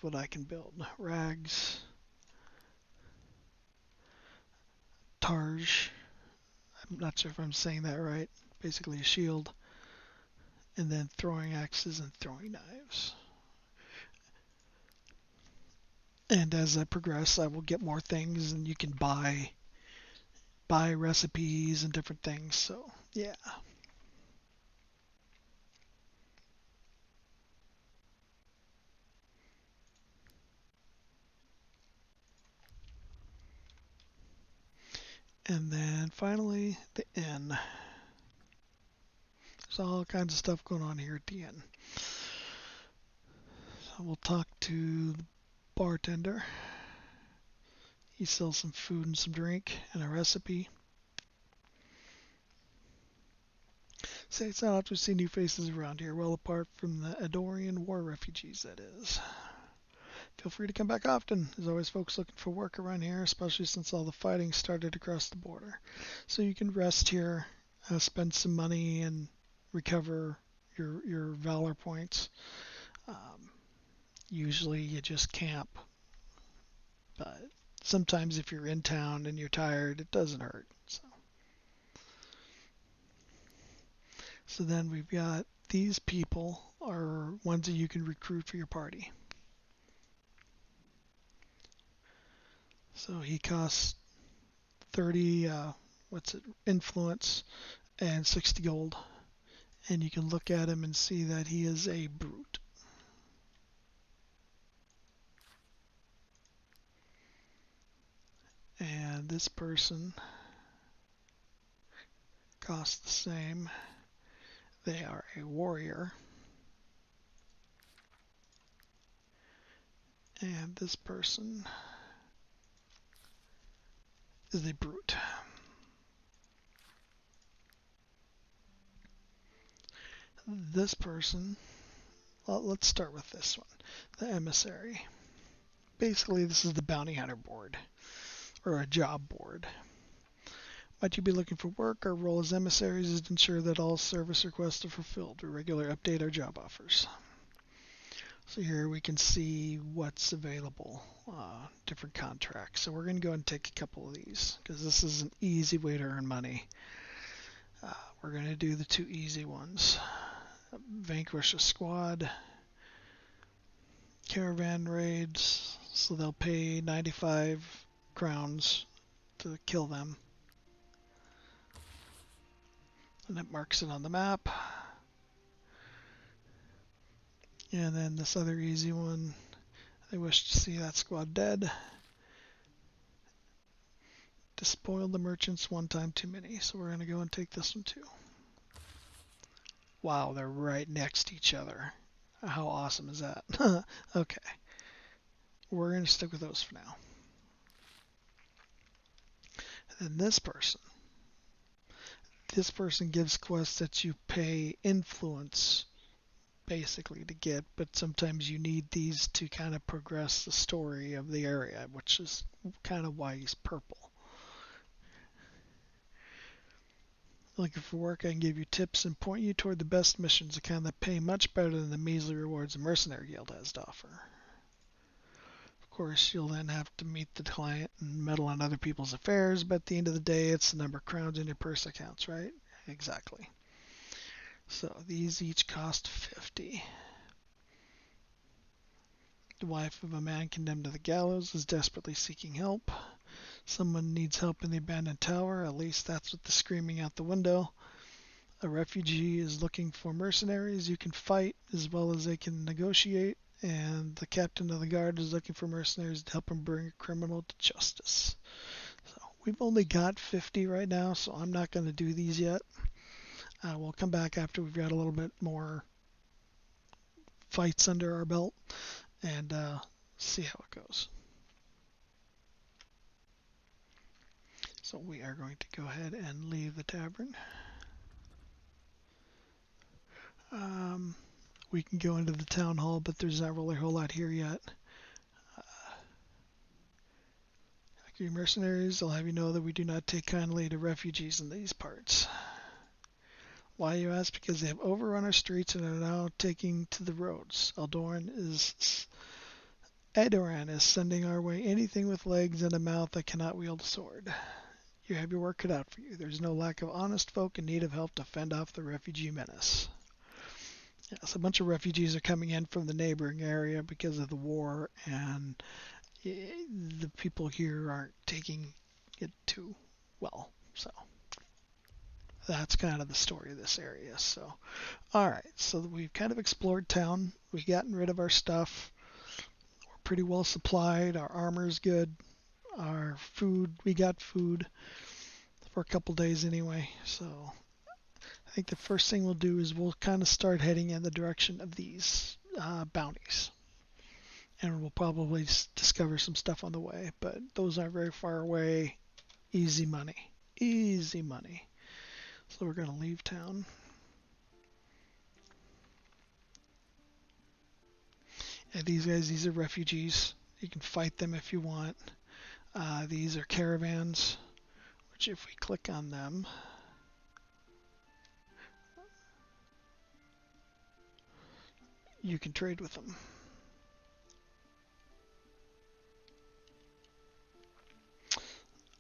what I can build. Rags, Targe. I'm not sure if I'm saying that right. Basically a shield. And then throwing axes and throwing knives. And as I progress, I will get more things, and you can buy recipes and different things. So yeah. And then finally the inn. There's all kinds of stuff going on here at the inn. So we'll talk to the bartender. He sells some food and some drink and a recipe. Say it's not often to see new faces around here, well apart from the Adorian war refugees, that is. Feel free to come back often. There's always folks looking for work around here, especially since all the fighting started across the border. So you can rest here, spend some money, and recover your valor points. Um, Usually you just camp, but sometimes if you're in town and you're tired, it doesn't hurt. So then we've got these people are ones that you can recruit for your party. So he costs 30, influence and 60 gold. And you can look at him and see that he is a brute. And this person costs the same. They are a warrior. And this person is a brute. This person, well, let's start with this one, the emissary. Basically, this is the bounty hunter board, or a job board. Might you be looking for work? Our role as emissaries is to ensure that all service requests are fulfilled. We regularly update our job offers. So here we can see what's available, different contracts. So we're going to go ahead and take a couple of these because this is an easy way to earn money. We're going to do the two easy ones. Vanquish a squad, caravan raids, so they'll pay 95 crowns to kill them. And it marks it on the map. And then this other easy one, I wish to see that squad dead. Despoil the merchants one time too many, so we're going to go and take this one too. Wow, they're right next to each other. How awesome is that? Okay. We're going to stick with those for now. And then this person. This person gives quests that you pay influence basically to get, but sometimes you need these to kind of progress the story of the area, which is kind of why he's purple. Looking for work, I can give you tips and point you toward the best missions, the kind that pay much better than the measly rewards the Mercenary Guild has to offer. Of course, you'll then have to meet the client and meddle on other people's affairs, but at the end of the day, it's the number of crowns in your purse that counts, right? Exactly. So these each cost 50. The wife of a man condemned to the gallows is desperately seeking help. Someone needs help in the abandoned tower, at least that's what the screaming out the window. A refugee is looking for mercenaries you can fight as well as they can negotiate, and the captain of the guard is looking for mercenaries to help him bring a criminal to justice. So we've only got 50 right now, so I'm not going to do these yet. We'll come back after we've got a little bit more fights under our belt and see how it goes. So we are going to go ahead and leave the tavern. We can go into the town hall, but there's not really a whole lot here yet. Mercenaries, I'll have you know that we do not take kindly to refugees in these parts. Why, you ask? Because they have overrun our streets and are now taking to the roads. Eldorn is Adoran is sending our way anything with legs and a mouth that cannot wield a sword. You have your work cut out for you. There's no lack of honest folk in need of help to fend off the refugee menace. Yes, a bunch of refugees are coming in from the neighboring area because of the war, and the people here aren't taking it too well. So that's kind of the story of this area. So, all right, so we've kind of explored town. We've gotten rid of our stuff. We're pretty well supplied. Our armor's good. Our food, we got food for a couple days anyway. So I think the first thing we'll do is we'll kind of start heading in the direction of these bounties. And we'll probably discover some stuff on the way, but those aren't very far away. Easy money. Easy money. So we're going to leave town. And these guys, these are refugees. You can fight them if you want. These are caravans, which if we click on them, you can trade with them.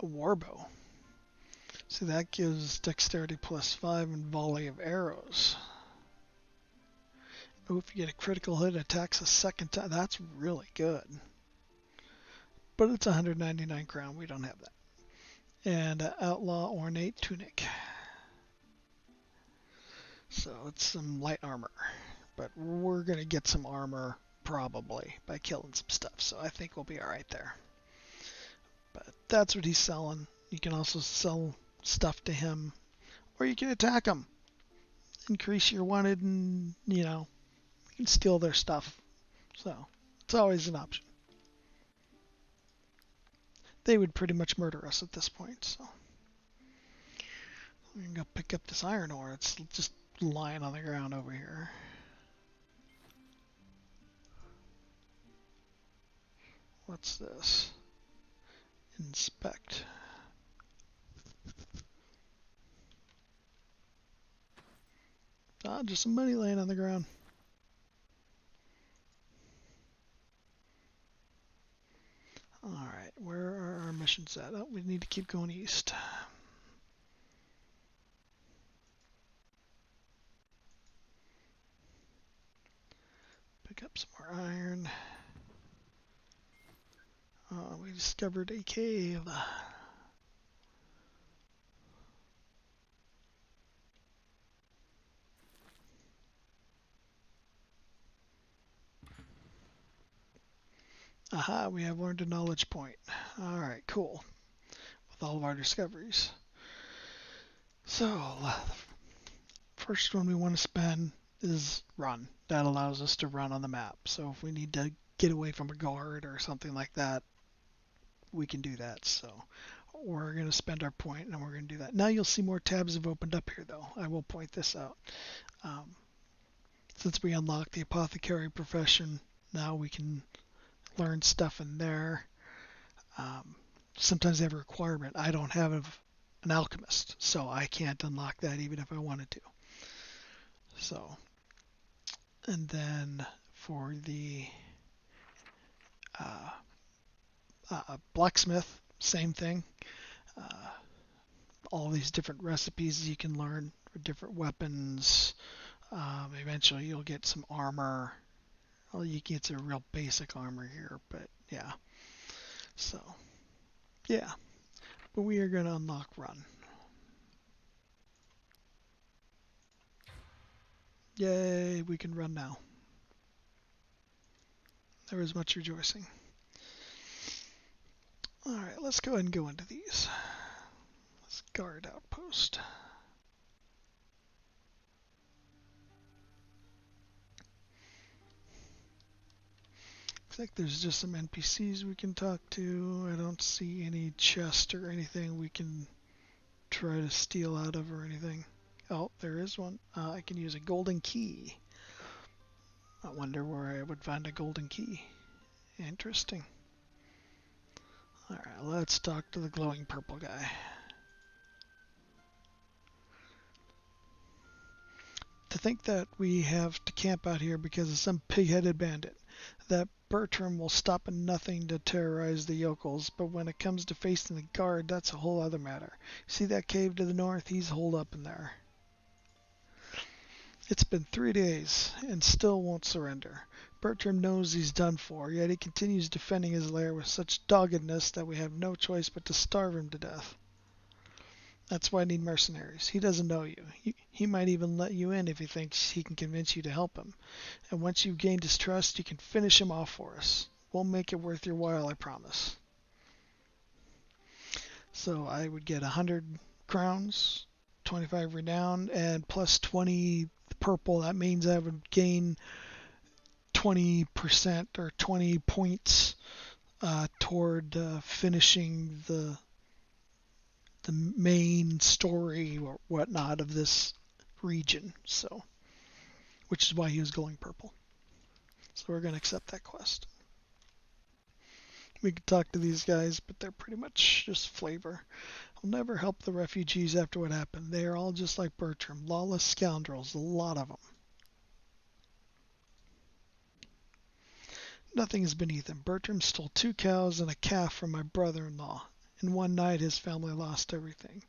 A warbow. So that gives dexterity +5 and volley of arrows. Oh, if you get a critical hit, attacks a second time. That's really good. But it's 199 crown. We don't have that. And outlaw ornate tunic. So it's some light armor. But we're going to get some armor probably by killing some stuff. So I think we'll be alright there. But that's what he's selling. You can also sell stuff to him. Or you can attack him. Increase your wanted and, you can steal their stuff. So it's always an option. They would pretty much murder us at this point. So I'm going to go pick up this iron ore. It's just lying on the ground over here. What's this? Inspect. Ah, just some money laying on the ground. Alright, where are our missions at? Oh, we need to keep going east. Pick up some more iron. We discovered a cave. Aha, we have learned a knowledge point. Alright, cool. With all of our discoveries. So, first one we want to spend is run. That allows us to run on the map. So if we need to get away from a guard or something like that, we can do that. So we're going to spend our point and we're going to do that. Now you'll see more tabs have opened up here though. I will point this out. Since we unlocked the apothecary profession, now we can learn stuff in there. Sometimes they have a requirement. I don't have an alchemist, so I can't unlock that even if I wanted to. So, and then for the blacksmith, same thing. All these different recipes you can learn for different weapons. Eventually you'll get some armor. Well, you get some real basic armor here, but yeah. So, yeah. But we are going to unlock run. Yay, we can run now. There was much rejoicing. Alright, let's go ahead and go into these. Let's guard outpost. Looks like there's just some NPCs we can talk to. I don't see any chest or anything we can try to steal out of or anything. Oh, there is one. I can use a golden key. I wonder where I would find a golden key. Interesting. Alright, let's talk to the glowing purple guy. To think that we have to camp out here because of some pig-headed bandit. That Bertram will stop at nothing to terrorize the yokels, but when it comes to facing the guard, that's a whole other matter. See that cave to the north? He's holed up in there. It's been 3 days, and still won't surrender. Bertram knows he's done for, yet he continues defending his lair with such doggedness that we have no choice but to starve him to death. That's why I need mercenaries. He doesn't know you. He might even let you in if he thinks he can convince you to help him. And once you've gained his trust, you can finish him off for us. We'll make it worth your while, I promise. So I would get 100 crowns, 25 renown, and plus 20 purple. That means I would gain 20% or 20 points toward finishing the main story or whatnot of this region. So, which is why he was going purple. So we're going to accept that quest. We could talk to these guys, but they're pretty much just flavor. I'll never help the refugees after what happened. They are all just like Bertram, lawless scoundrels, a lot of them. Nothing is beneath him. Bertram stole 2 cows and a calf from my brother-in-law. In one night, his family lost everything.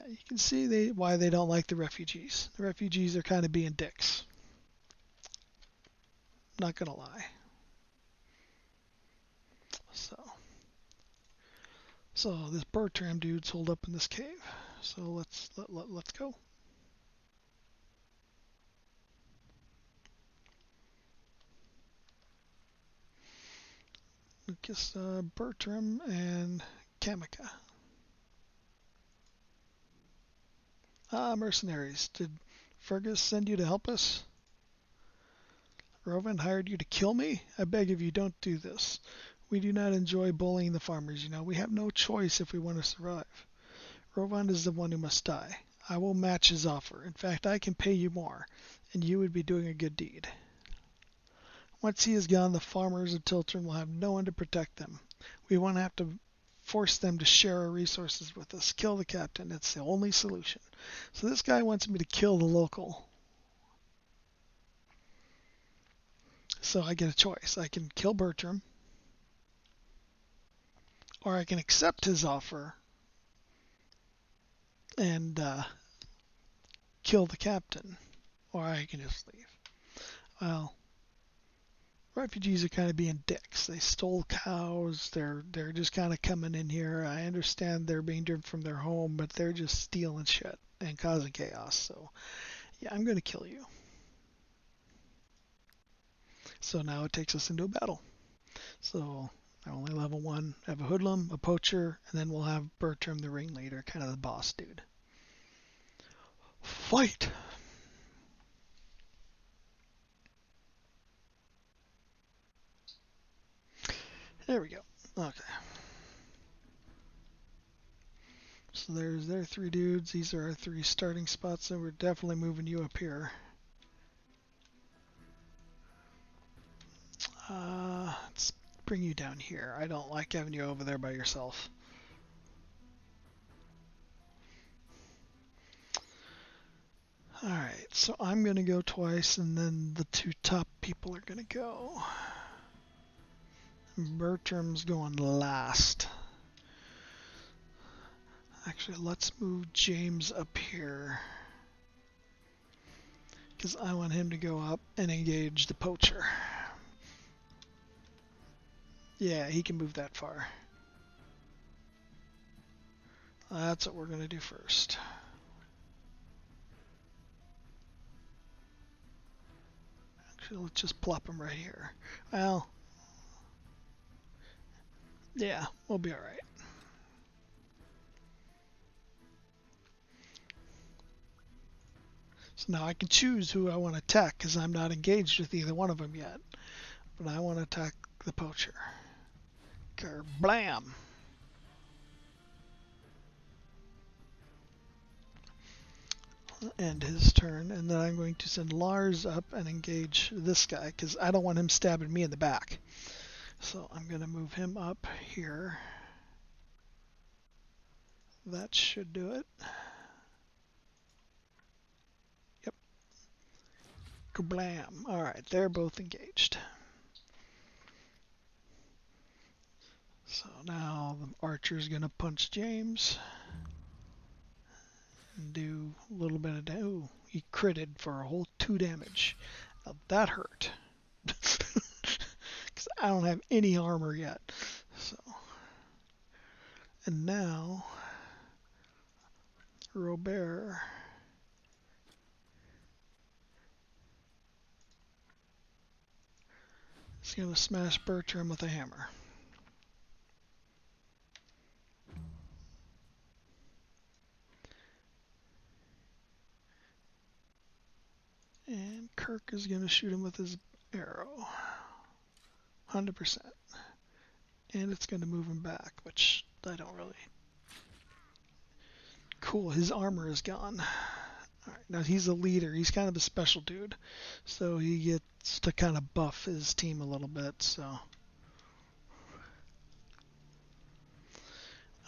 You can see why they don't like the refugees. The refugees are kind of being dicks. Not gonna lie. So this Bertram dude's holed up in this cave. So let's go. Lucas, Bertram, and Kamika. Mercenaries. Did Fergus send you to help us? Rovan hired you to kill me? I beg of you, don't do this. We do not enjoy bullying the farmers, you know. We have no choice if we want to survive. Rovan is the one who must die. I will match his offer. In fact, I can pay you more, and you would be doing a good deed. Once he is gone, the farmers of Tiltern will have no one to protect them. We won't have to force them to share our resources with us. Kill the captain. It's the only solution. So this guy wants me to kill the local. So I get a choice. I can kill Bertram, or I can accept his offer and kill the captain, or I can just leave. Well, refugees are kind of being dicks. They stole cows. They're just kind of coming in here. I understand they're being driven from their home, but they're just stealing shit and causing chaos. So, yeah, I'm going to kill you. So now it takes us into a battle. So I only level 1. I have a hoodlum, a poacher, and then we'll have Bertram, the ringleader, kind of the boss dude. Fight! There we go. Okay. So there's their 3 dudes. These are our 3 starting spots, and we're definitely moving you up here. Let's bring you down here. I don't like having you over there by yourself. Alright, so I'm going to go twice, and then the 2 top people are going to go. Bertram's going last. Actually, let's move James up here, because I want him to go up and engage the poacher. Yeah, he can move that far. That's what we're going to do first. Actually, let's just plop him right here. Well, yeah, we'll be alright. So now I can choose who I want to attack, because I'm not engaged with either one of them yet. But I want to attack the poacher. Kerblam! End his turn, and then I'm going to send Lars up and engage this guy, because I don't want him stabbing me in the back. So I'm going to move him up here. That should do it. Yep. Kablam! Alright, they're both engaged. So now the archer's gonna punch James and do a little bit of damage. Ooh, he critted for a whole 2 damage. Now that hurt. Because I don't have any armor yet. So, and now Robert is going to smash Bertram with a hammer. And Kirk is going to shoot him with his arrow. 100%. And it's going to move him back, which I don't really... Cool, his armor is gone. Alright, now he's a leader. He's kind of a special dude. So he gets to kind of buff his team a little bit, so...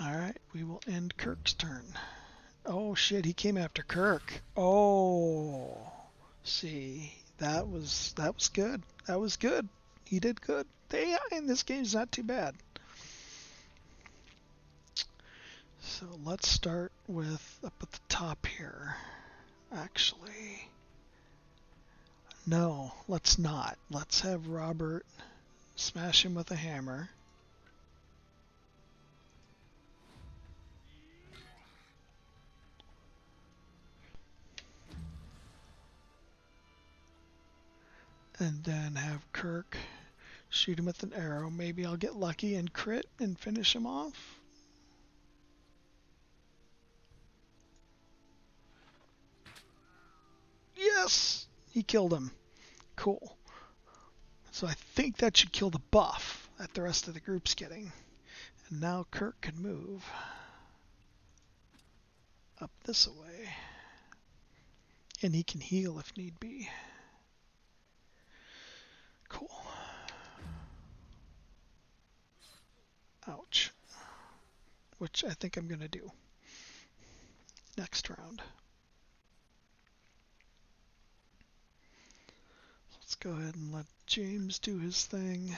Alright, we will end Kirk's turn. Oh shit, he came after Kirk. Oh, see, that was good. That was good. He did good. The AI in this game is not too bad. So let's start with up at the top here. Actually, no, let's not. Let's have Robert smash him with a hammer. And then have Kirk shoot him with an arrow. Maybe I'll get lucky and crit and finish him off. Yes! He killed him. Cool. So I think that should kill the buff that the rest of the group's getting. And now Kirk can move up this way. And he can heal if need be. Cool. Ouch. Which I think I'm going to do next round. Let's go ahead and let James do his thing.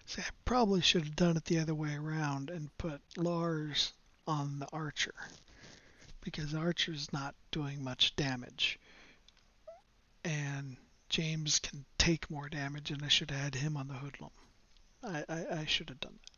See, I probably should have done it the other way around and put Lars on the archer. Because Archer's not doing much damage. And James can take more damage, and I should have had him on the hoodlum. I should have done that.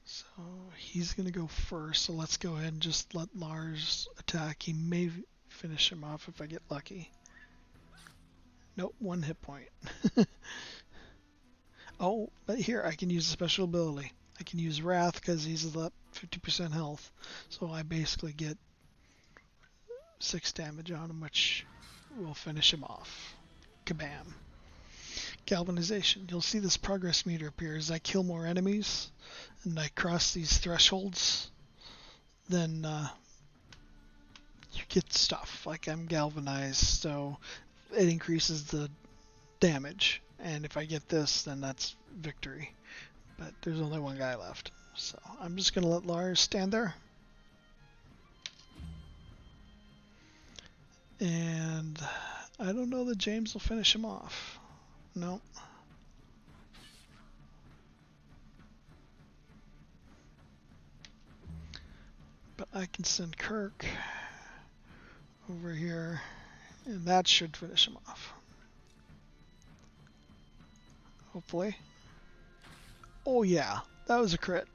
So he's going to go first, so let's go ahead and just let Lars attack. He may finish him off if I get lucky. Nope, 1 hit point. Oh, but here I can use a special ability. I can use Wrath because he's at 50% health. So I basically get 6 damage on him, which will finish him off. Kabam. Galvanization. You'll see this progress meter appear as I kill more enemies and I cross these thresholds. Then you get stuff. Like I'm galvanized, so it increases the damage. And if I get this, then that's victory. But there's only 1 guy left. So I'm just going to let Lars stand there. And I don't know that James will finish him off. No. But I can send Kirk over here, and that should finish him off. Hopefully. Oh yeah, that was a crit.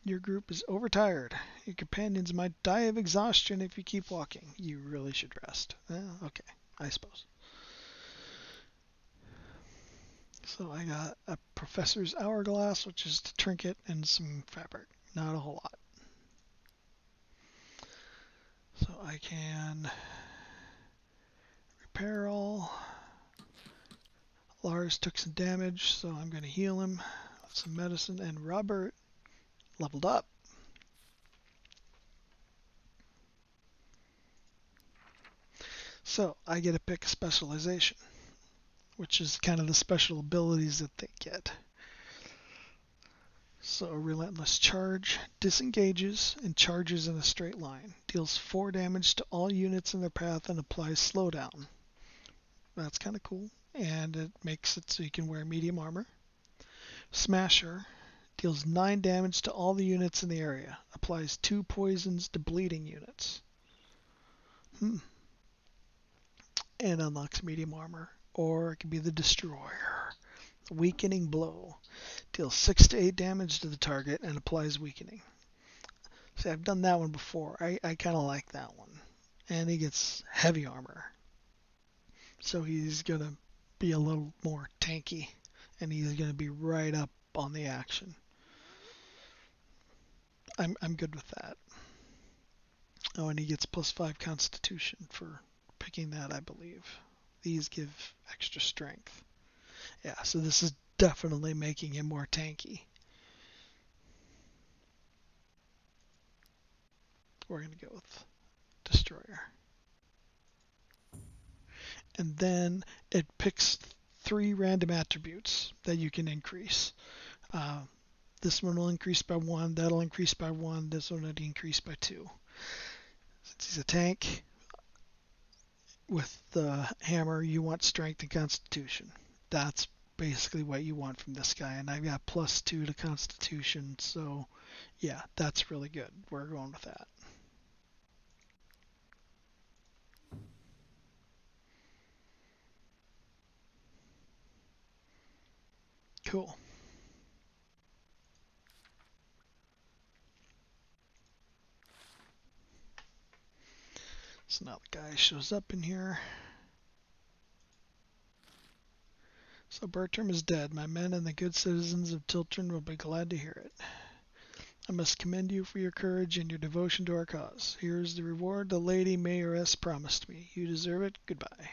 Your group is overtired. Your companions might die of exhaustion if you keep walking. You really should rest. Okay, I suppose. So I got a Professor's Hourglass, which is a trinket, and some fabric. Not a whole lot. So I can repair all. Lars took some damage, so I'm going to heal him with some medicine, and Robert leveled up. So I get to pick a specialization, which is kind of the special abilities that they get. So Relentless Charge disengages and charges in a straight line. Deals 4 damage to all units in their path and applies slowdown. That's kind of cool. And it makes it so you can wear medium armor. Smasher deals 9 damage to all the units in the area. Applies 2 poisons to bleeding units. And unlocks medium armor. Or it can be the Destroyer. Weakening Blow. Deals 6 to 8 damage to the target and applies weakening. See, I've done that one before. I kind of like that one. And he gets heavy armor. So he's going to be a little more tanky. And he's going to be right up on the action. I'm good with that. Oh, and he gets +5 Constitution for picking that, I believe. These give extra strength. Yeah, so this is definitely making him more tanky. We're going to go with Destroyer. And then it picks 3 random attributes that you can increase. This one will increase by 1, that'll increase by 1, this one will increase by 2. Since he's a tank, with the hammer you want strength and constitution. That's basically what you want from this guy, and I've got +2 to constitution, so yeah, that's really good. We're going with that. Cool. So now the guy shows up in here. So Bertram is dead. My men and the good citizens of Tiltern will be glad to hear it. I must commend you for your courage and your devotion to our cause. Here is the reward the Lady Mayoress promised me. You deserve it. Goodbye.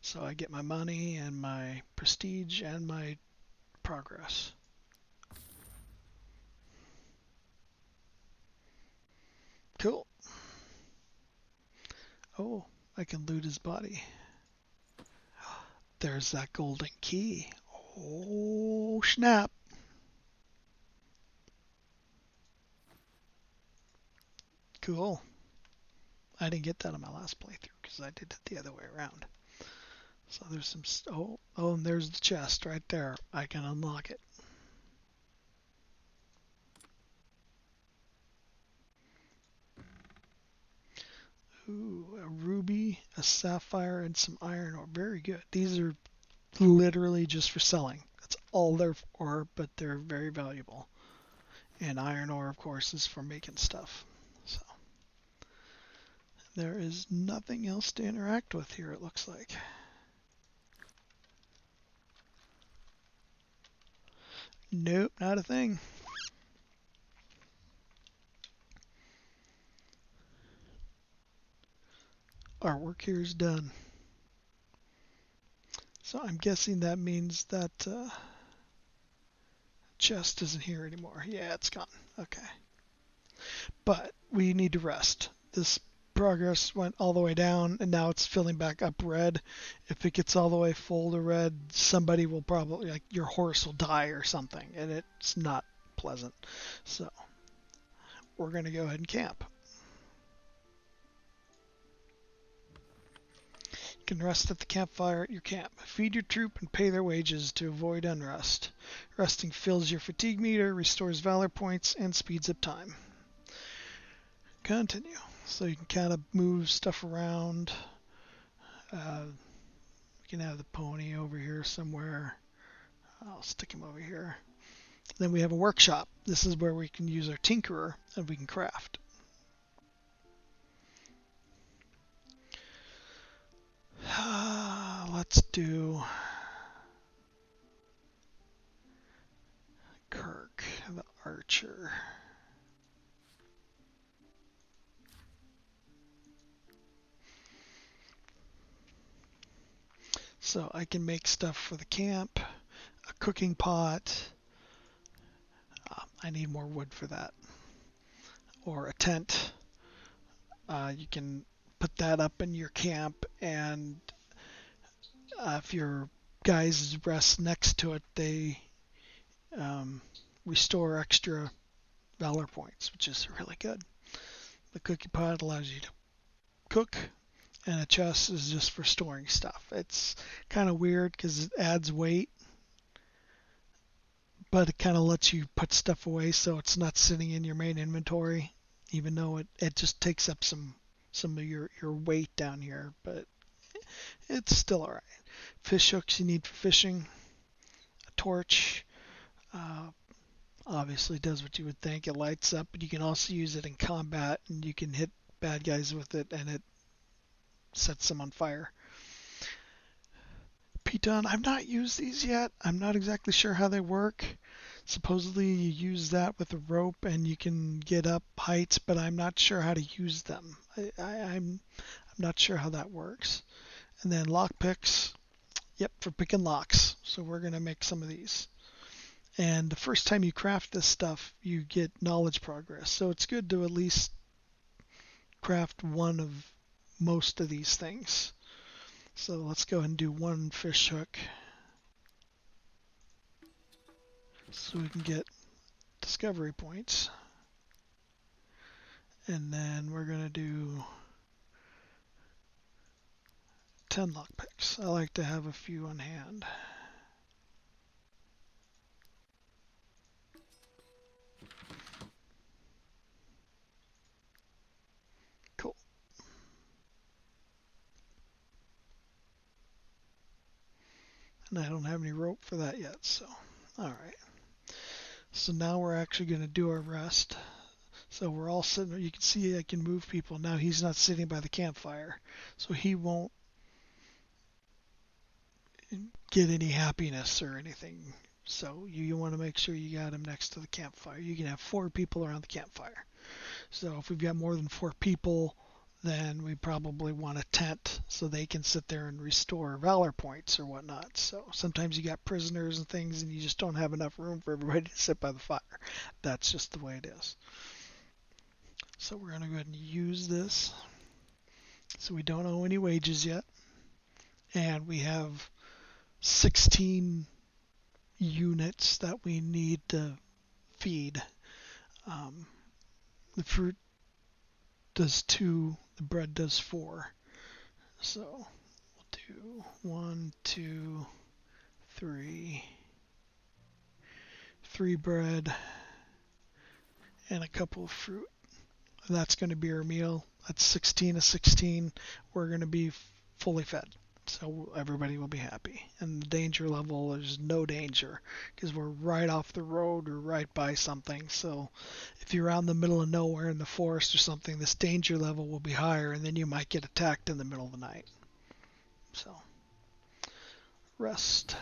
So I get my money and my prestige and my progress. Cool. Oh, I can loot his body. There's that golden key. Oh, snap. Cool. I didn't get that on my last playthrough because I did it the other way around. So there's some... Oh, and there's the chest right there. I can unlock it. Ooh, a ruby, a sapphire, and some iron ore. Very good. These are literally just for selling. That's all they're for, but they're very valuable. And iron ore, of course, is for making stuff. So there is nothing else to interact with here, it looks like. Nope, not a thing. Our work here is done. So I'm guessing that means that chest isn't here anymore. Yeah, it's gone. Okay. But we need to rest. This progress went all the way down, and now it's filling back up red. If it gets all the way full to red, somebody will probably, like your horse will die or something, and it's not pleasant. So we're going to go ahead and camp. You can rest at the campfire at your camp. Feed your troop and pay their wages to avoid unrest. Resting fills your fatigue meter, restores valor points, and speeds up time. Continue. So you can kind of move stuff around. We can have the pony over here somewhere. I'll stick him over here. Then we have a workshop. This is where we can use our tinkerer and we can craft. Let's do Kirk, the archer. So I can make stuff for the camp, a cooking pot, I need more wood for that. Or a tent. You can put that up in your camp, and if your guys rest next to it, they um, restore extra valor points, which is really good. The cookie pot allows you to cook, and a chest is just for storing stuff. It's kind of weird because it adds weight, but it kind of lets you put stuff away so it's not sitting in your main inventory, even though it just takes up some of your weight down here, but it's still alright. Fish hooks you need for fishing. A torch obviously does what you would think. It lights up, but you can also use it in combat, and you can hit bad guys with it, and it sets them on fire. Piton, I've not used these yet. I'm not exactly sure how they work. Supposedly you use that with a rope and you can get up heights, but I'm not sure how to use them. I'm not sure how that works. And then lock picks, yep, for picking locks. So we're going to make some of these. And the first time you craft this stuff, you get knowledge progress. So it's good to at least craft one of most of these things. So let's go ahead and do one fish hook so we can get discovery points. And then we're going to do 10 lockpicks. I like to have a few on hand. Cool. And I don't have any rope for that yet, so alright. So now we're actually going to do our rest. So we're all sitting, you can see I can move people. Now he's not sitting by the campfire, so he won't get any happiness or anything. So you want to make sure you got him next to the campfire. You can have 4 people around the campfire. So if we've got more than 4 people, then we probably want a tent so they can sit there and restore valor points or whatnot. So sometimes you got prisoners and things and you just don't have enough room for everybody to sit by the fire. That's just the way it is. So we're going to go ahead and use this. So we don't owe any wages yet. And we have 16 units that we need to feed. The fruit does 2, the bread does 4. So we'll do 1, 2, 3, 3 bread, and a couple of fruit. That's going to be our meal. That's 16 of 16. We're going to be fully fed. So everybody will be happy. And the danger level is no danger because we're right off the road or right by something. So if you're out in the middle of nowhere in the forest or something, this danger level will be higher and then you might get attacked in the middle of the night. So rest.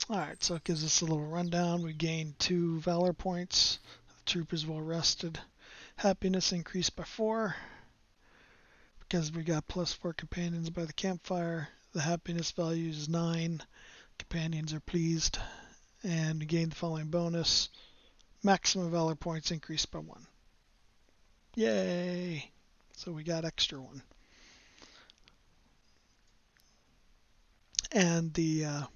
Alright, so it gives us a little rundown. We gained 2 valor points. The troop is well rested. Happiness increased by 4 because we got plus 4 companions by the campfire. The happiness value is 9. Companions are pleased. And we gained the following bonus. Maximum valor points increased by 1. Yay! So we got extra 1. And the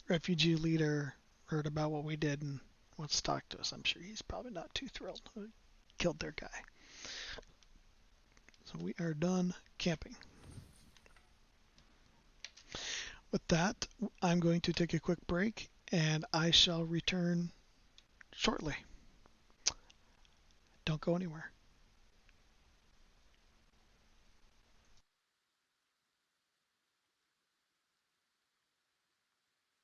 refugee leader heard about what we did and wants to talk to us. I'm sure he's probably not too thrilled. We killed their guy. So we are done camping. With that, I'm going to take a quick break and I shall return shortly. Don't go anywhere.